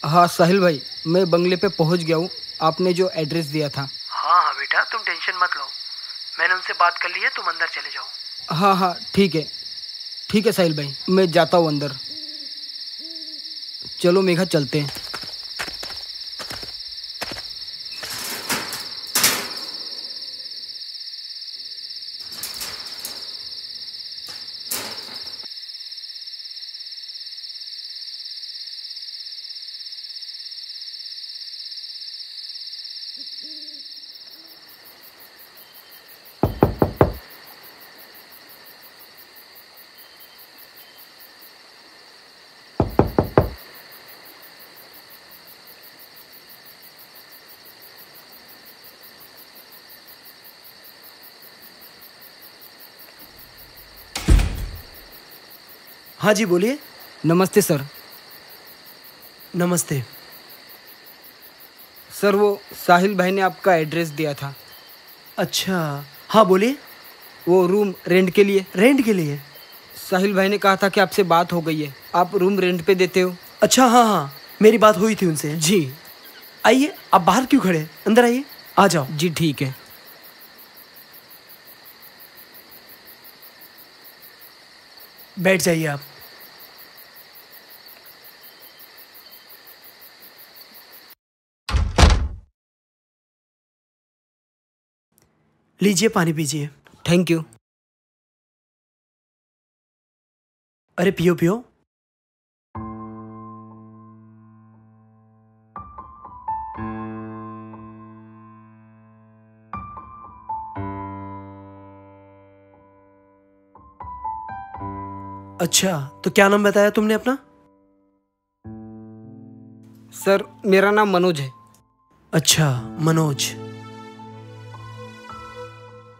हाँ साहिल भाई, मैं बंगले पे पहुंच गया हूँ। आपने जो एड्रेस दिया था। हाँ हाँ बेटा, तुम टेंशन मत लो, मैंने उनसे बात कर ली है, तुम अंदर चले जाओ। हाँ हाँ ठीक है, ठीक है साहिल भाई, मैं जाता हूँ अंदर। चलो मेघा, चलते हैं। हाँ जी बोलिए। नमस्ते सर। नमस्ते। सर वो साहिल भाई ने आपका एड्रेस दिया था। अच्छा, हाँ बोलिए। वो रूम रेंट के लिए। रेंट के लिए? साहिल भाई ने कहा था कि आपसे बात हो गई है, आप रूम रेंट पे देते हो। अच्छा हाँ हाँ, मेरी बात हुई थी उनसे। जी। आइए, आप बाहर क्यों खड़े, अंदर आइए, आ जाओ। जी ठीक है। बैठ जाइए आप। लीजिए पानी पीजिए। Thank you. अरे पियो पियो। अच्छा, तो क्या नाम बताया तुमने अपना? सर मेरा नाम मनोज है। अच्छा, मनोज।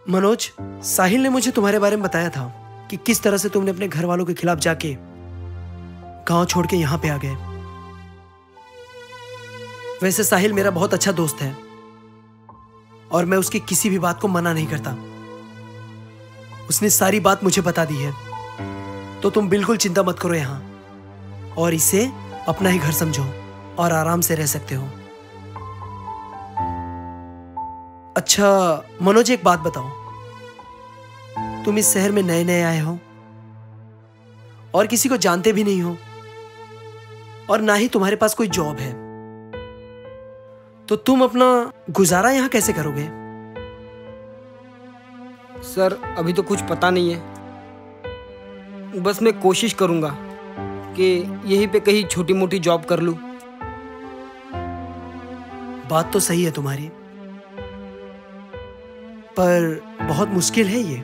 मनोज, साहिल ने मुझे तुम्हारे बारे में बताया था कि किस तरह से तुमने अपने घर वालों के खिलाफ जाके गांव छोड़ के यहां पे आ गए। वैसे साहिल मेरा बहुत अच्छा दोस्त है और मैं उसकी किसी भी बात को मना नहीं करता। उसने सारी बात मुझे बता दी है, तो तुम बिल्कुल चिंता मत करो यहां, और इसे अपना ही घर समझो और आराम से रह सकते हो। अच्छा मनोज, एक बात बताओ, तुम इस शहर में नए नए आए हो और किसी को जानते भी नहीं हो, और ना ही तुम्हारे पास कोई जॉब है, तो तुम अपना गुजारा यहां कैसे करोगे? सर अभी तो कुछ पता नहीं है, बस मैं कोशिश करूंगा कि यहीं पे कहीं छोटी मोटी जॉब कर लूं। बात तो सही है तुम्हारी, पर बहुत मुश्किल है ये,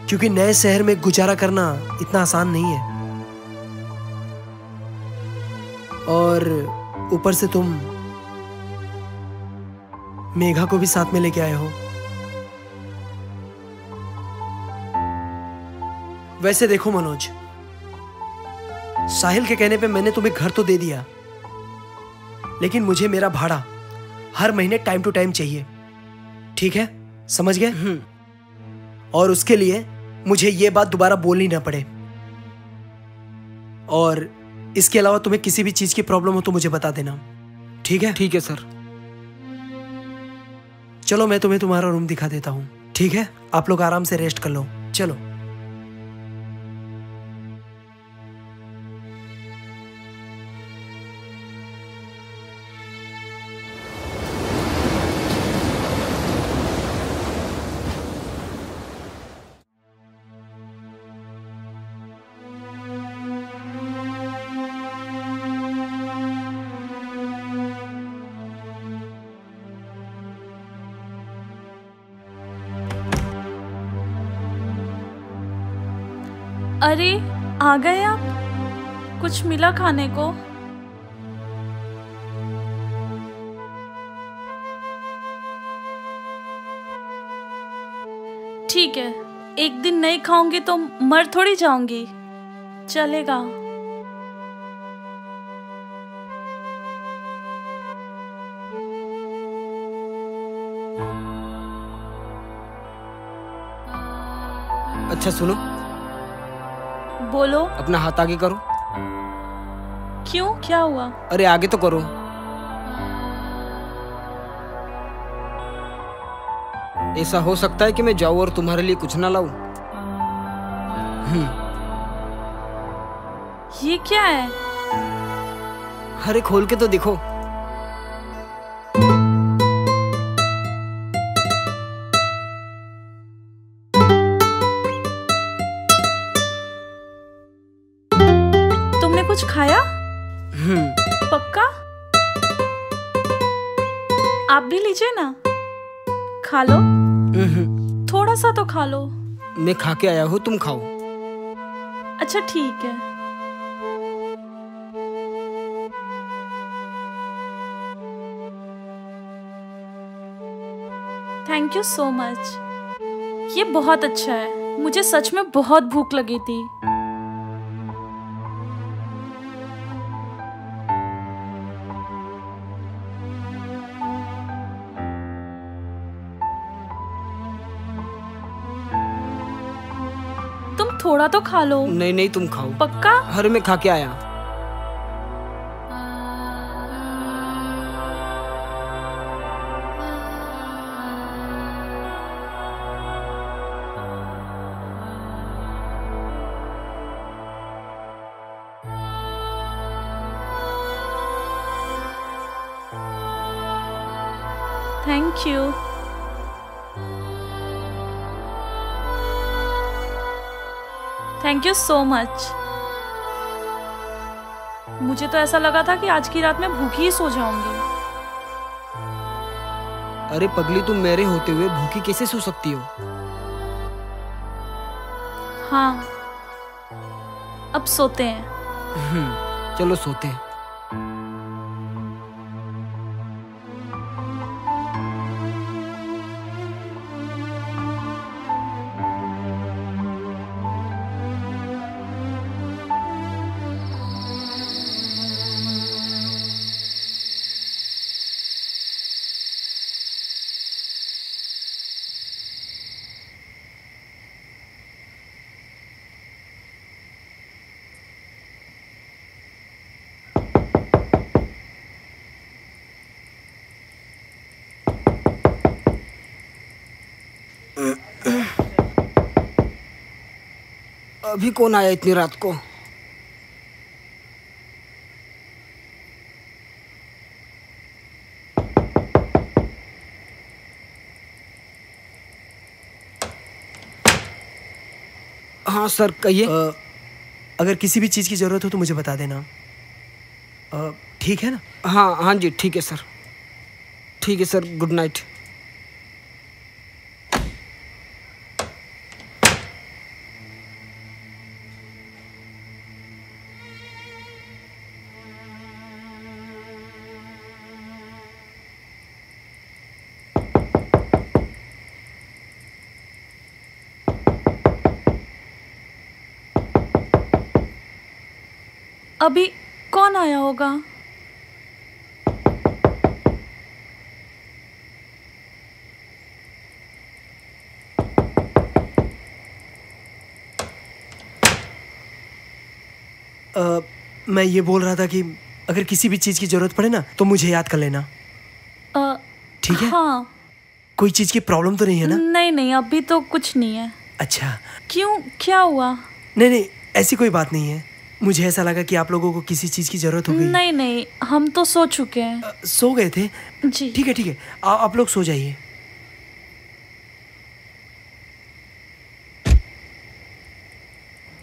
क्योंकि नए शहर में गुजारा करना इतना आसान नहीं है, और ऊपर से तुम मेघा को भी साथ में लेके आए हो। वैसे देखो मनोज, साहिल के कहने पे मैंने तुम्हें घर तो दे दिया, लेकिन मुझे मेरा भाड़ा हर महीने टाइम टू टाइम चाहिए, ठीक है? समझ गए? और उसके लिए मुझे यह बात दोबारा बोलनी ना पड़े, और इसके अलावा तुम्हें किसी भी चीज की प्रॉब्लम हो तो मुझे बता देना, ठीक है? ठीक है सर। चलो मैं तुम्हें तुम्हारा रूम दिखा देता हूं, ठीक है? आप लोग आराम से रेस्ट कर लो, चलो। अरे आ गए आप, कुछ मिला खाने को? ठीक है, एक दिन नहीं खाऊंगी तो मर थोड़ी जाऊंगी, चलेगा। अच्छा सुनो, बोलो। अपना हाथ आगे करो। क्यों, क्या हुआ? अरे आगे तो करो। ऐसा हो सकता है कि मैं जाऊं और तुम्हारे लिए कुछ ना लाऊं? ये क्या है? अरे खोल के तो देखो। तुमने कुछ खाया? पक्का? आप भी लीजिए ना, खा लो। थोड़ा सा तो खा लो। मैं खा के आया हूँ, तुम खाओ। अच्छा ठीक है। Thank you so much. ये बहुत अच्छा है। मुझे सच में बहुत भूख लगी थी। तुम थोड़ा तो खा लो। नहीं नहीं, तुम खाओ। पक्का? अरे मैं खा के आया। Thank you. Thank you so much. मुझे तो ऐसा लगा था कि आज की रात में भूखी ही सो जाऊंगी। अरे पगली, तुम मेरे होते हुए भूखी कैसे सो सकती हो? हाँ, अब सोते हैं। चलो सोते हैं। अभी कौन आया इतनी रात को? हाँ सर, कहिए। अगर किसी भी चीज़ की ज़रूरत हो तो मुझे बता देना। ठीक है ना? हाँ हाँ जी, ठीक है सर। ठीक है सर, गुड नाइट। अभी कौन आया होगा? मैं ये बोल रहा था कि अगर किसी भी चीज़ की ज़रूरत पड़े ना तो मुझे याद कर लेना। ठीक है? हाँ। कोई चीज़ की प्रॉब्लम तो नहीं है ना? नहीं नहीं, अभी तो कुछ नहीं है। अच्छा। क्यों, क्या हुआ? नहीं नहीं, ऐसी कोई बात नहीं है। मुझे ऐसा लगा कि आप लोगों को किसी चीज़ की ज़रूरत हो गई। नहीं नहीं, हम तो सो चुके हैं। सो गए थे? जी ठीक है ठीक है, आप लोग सो जाइए।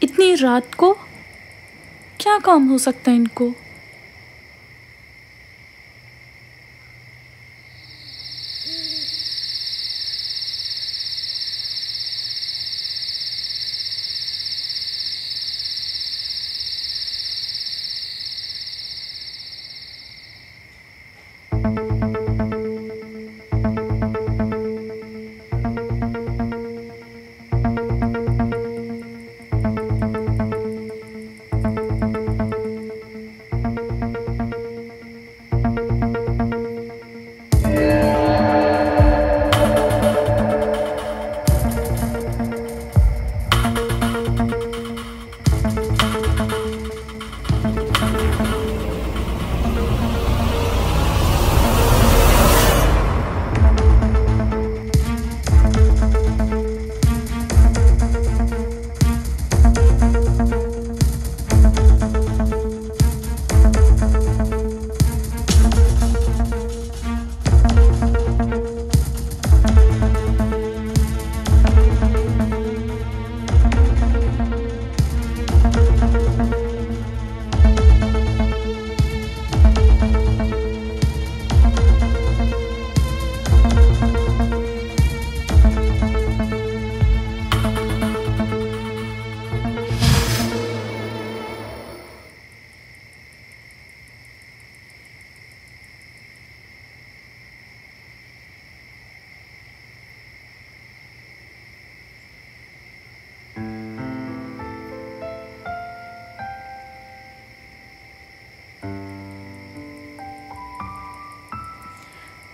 इतनी रात को क्या काम हो सकता है इनको?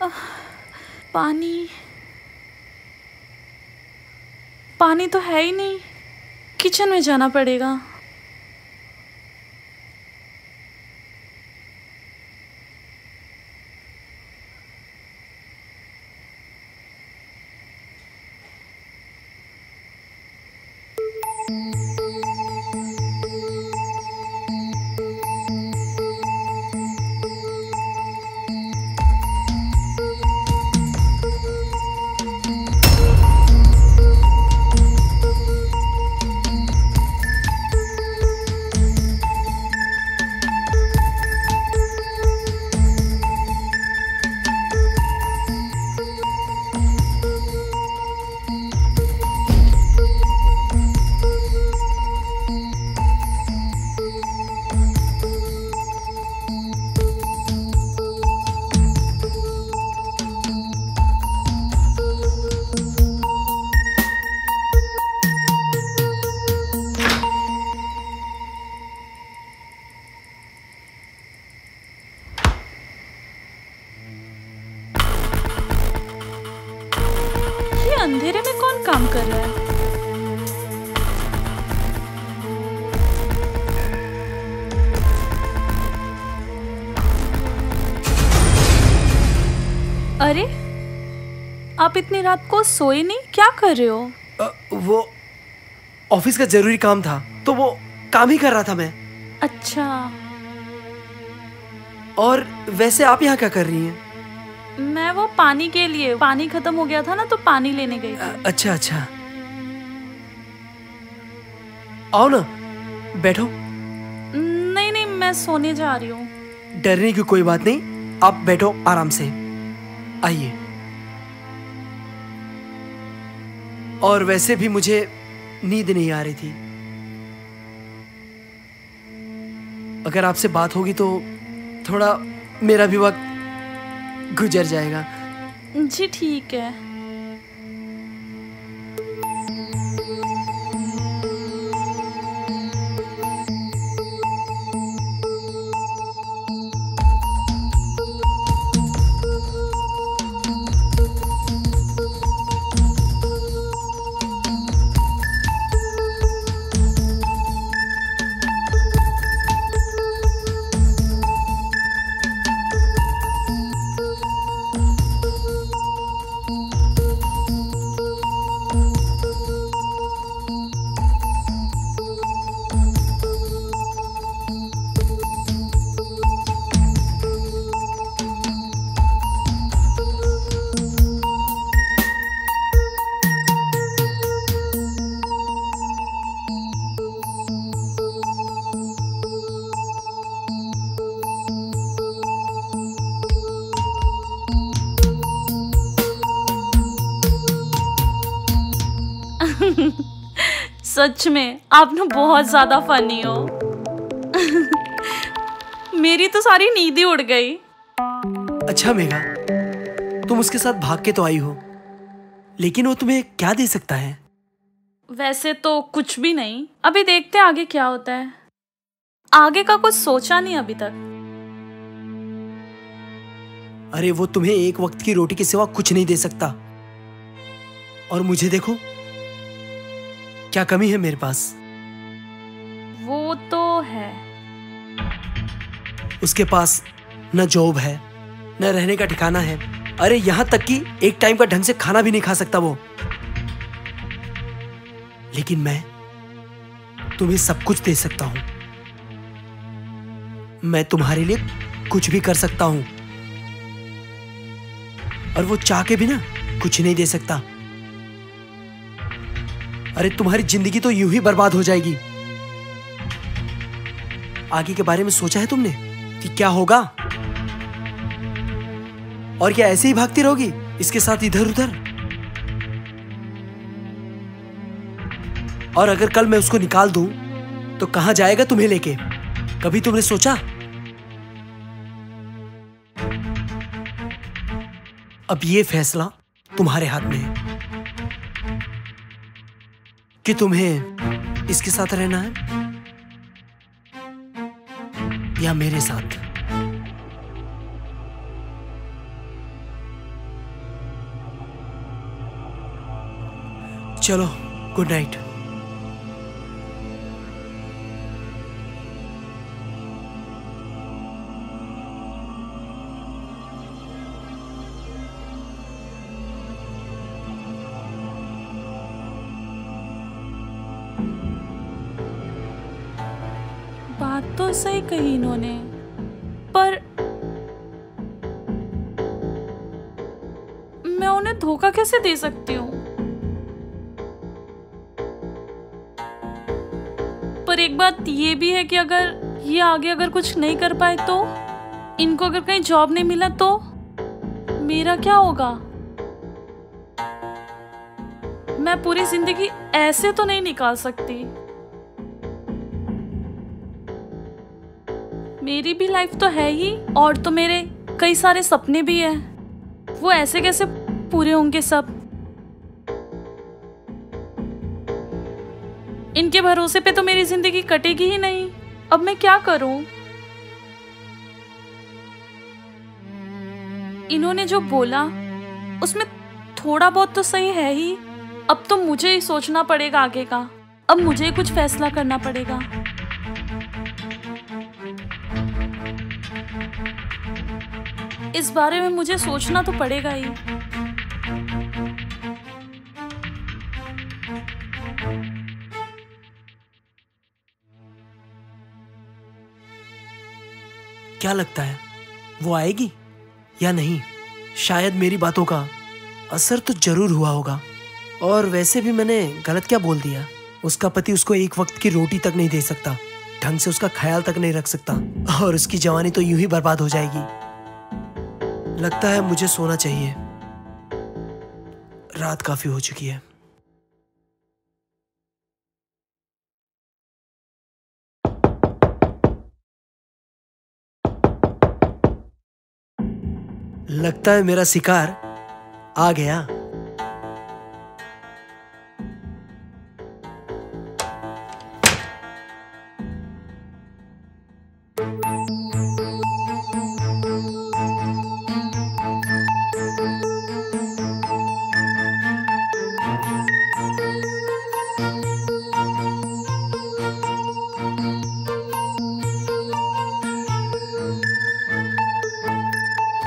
पानी पानी तो है ही नहीं, किचन में जाना पड़ेगा। अंधेरे में कौन काम कर रहा है? अरे, आप इतनी रात को सोए नहीं, क्या कर रहे हो? वो ऑफिस का जरूरी काम था, तो वो काम ही कर रहा था मैं। अच्छा। और वैसे आप यहाँ क्या कर रही हैं? मैं वो पानी के लिए, पानी खत्म हो गया था ना, तो पानी लेने गई थी। अच्छा अच्छा, आओ ना, बैठो। नहीं नहीं, मैं सोने जा रही हूँ। डरने की कोई बात नहीं, आप बैठो आराम से, आइए। और वैसे भी मुझे नींद नहीं आ रही थी, अगर आपसे बात होगी तो थोड़ा मेरा भी वक्त गुजर जाएगा। जी ठीक है। सच में आप ना बहुत ज्यादा फनी हो। मेरी तो सारी नींद ही उड़ गई। अच्छा मेघा, तुम उसके साथ भाग के तो आई हो, लेकिन वो तुम्हें क्या दे सकता है? वैसे तो कुछ भी नहीं, अभी देखते हैं आगे क्या होता है। आगे का कुछ सोचा नहीं अभी तक। अरे वो तुम्हें एक वक्त की रोटी के सिवा कुछ नहीं दे सकता, और मुझे देखो क्या कमी है मेरे पास। वो तो है। उसके पास न जॉब है, न रहने का ठिकाना है, अरे यहां तक कि एक टाइम का ढंग से खाना भी नहीं खा सकता वो। लेकिन मैं तुम्हें सब कुछ दे सकता हूं, मैं तुम्हारे लिए कुछ भी कर सकता हूं, और वो चाह के भी ना कुछ नहीं दे सकता। अरे तुम्हारी जिंदगी तो यूं ही बर्बाद हो जाएगी। आगे के बारे में सोचा है तुमने कि क्या होगा? और क्या ऐसे ही भागती रहोगी इसके साथ इधर उधर? और अगर कल मैं उसको निकाल दूं तो कहां जाएगा तुम्हें लेके? कभी तुमने सोचा? अब ये फैसला तुम्हारे हाथ में है कि तुम्हें इसके साथ रहना है या मेरे साथ। चलो, गुड नाइट। बात तो सही कही इन्होंने, पर मैं उन्हें धोखा कैसे दे सकती हूँ? पर एक बात ये भी है कि अगर ये आगे अगर कुछ नहीं कर पाए तो, इनको अगर कहीं जॉब नहीं मिला तो मेरा क्या होगा? मैं पूरी जिंदगी ऐसे तो नहीं निकाल सकती। मेरी भी लाइफ तो है ही, और तो मेरे कई सारे सपने भी हैं। वो ऐसे कैसे पूरे होंगे सब? इनके भरोसे पे तो मेरी जिंदगी कटेगी ही नहीं। अब मैं क्या करूं? इन्होंने जो बोला उसमें थोड़ा बहुत तो सही है ही। अब तो मुझे ही सोचना पड़ेगा आगे का। अब मुझे ही कुछ फैसला करना पड़ेगा। इस बारे में मुझे सोचना तो पड़ेगा ही। क्या लगता है, वो आएगी या नहीं? शायद मेरी बातों का असर तो जरूर हुआ होगा। और वैसे भी मैंने गलत क्या बोल दिया? उसका पति उसको एक वक्त की रोटी तक नहीं दे सकता, ढंग से उसका ख्याल तक नहीं रख सकता, और उसकी जवानी तो यूं ही बर्बाद हो जाएगी। लगता है मुझे सोना चाहिए। रात काफी हो चुकी है। लगता है मेरा शिकार आ गया।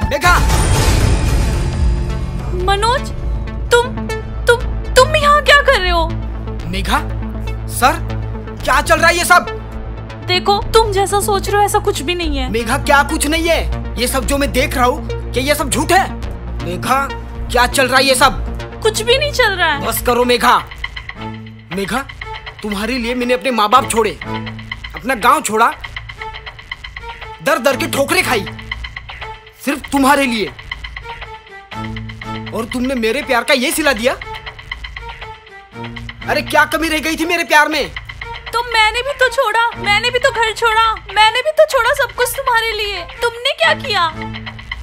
मेघा! मनोज, तुम यहाँ क्या कर रहे हो? मेघा, सर, क्या चल रहा है ये सब? देखो, तुम जैसा सोच रहे हो ऐसा कुछ भी नहीं है। मेघा, क्या कुछ नहीं है? ये सब जो मैं देख रहा हूँ, क्या ये सब झूठ है? मेघा, क्या चल रहा है ये सब? कुछ भी नहीं चल रहा है। बस करो मेघा। मेघा, तुम्हारे लिए मैंने अपने माँ बाप छोड़े, अपना गांव छोड़ा, दर दर की ठोकरें खाई, सिर्फ तुम्हारे लिए। और तुमने मेरे प्यार का ये सिला दिया? अरे क्या कमी रह गई थी मेरे प्यार में? तो मैंने भी तो छोड़ा, मैंने भी तो घर छोड़ा, मैंने भी तो छोड़ा सब कुछ तुम्हारे लिए। तुमने क्या किया?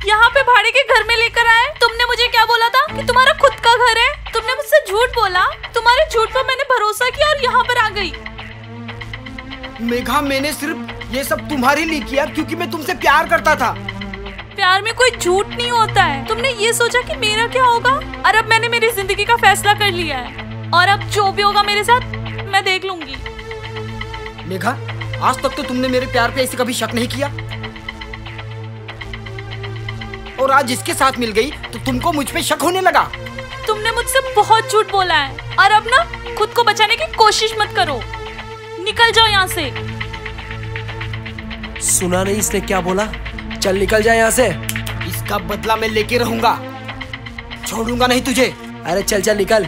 यहाँ पे भाड़े के घर में लेकर आए। तुमने मुझे क्या बोला था कि तुम्हारा खुद का घर है? तुमने मुझसे झूठ बोला। तुम्हारे झूठ पर मैंने भरोसा किया और यहाँ पर आ गई। मेघा, मैंने सिर्फ ये सब तुम्हारे लिए किया क्योंकि मैं तुमसे प्यार करता था। प्यार में कोई झूठ नहीं होता है। तुमने ये सोचा कि मेरा क्या होगा, और अब मैंने मेरी जिंदगी का फैसला कर लिया है, और अब जो भी होगा मेरे साथ मैं देख लूंगी। मेघा, आज तक तो तुमने मेरे प्यार पे ऐसे कभी शक नहीं किया, और आज इसके साथ मिल गई तो तुमको मुझ पे शक होने लगा। तुमने मुझसे बहुत झूठ बोला है, और अब ना खुद को बचाने की कोशिश मत करो। निकल जाओ यहाँ से। सुना नहीं इसने क्या बोला? चल निकल जा यहाँ से। इसका बदला मैं लेके रहूंगा, छोड़ूंगा नहीं तुझे। अरे चल चल निकल।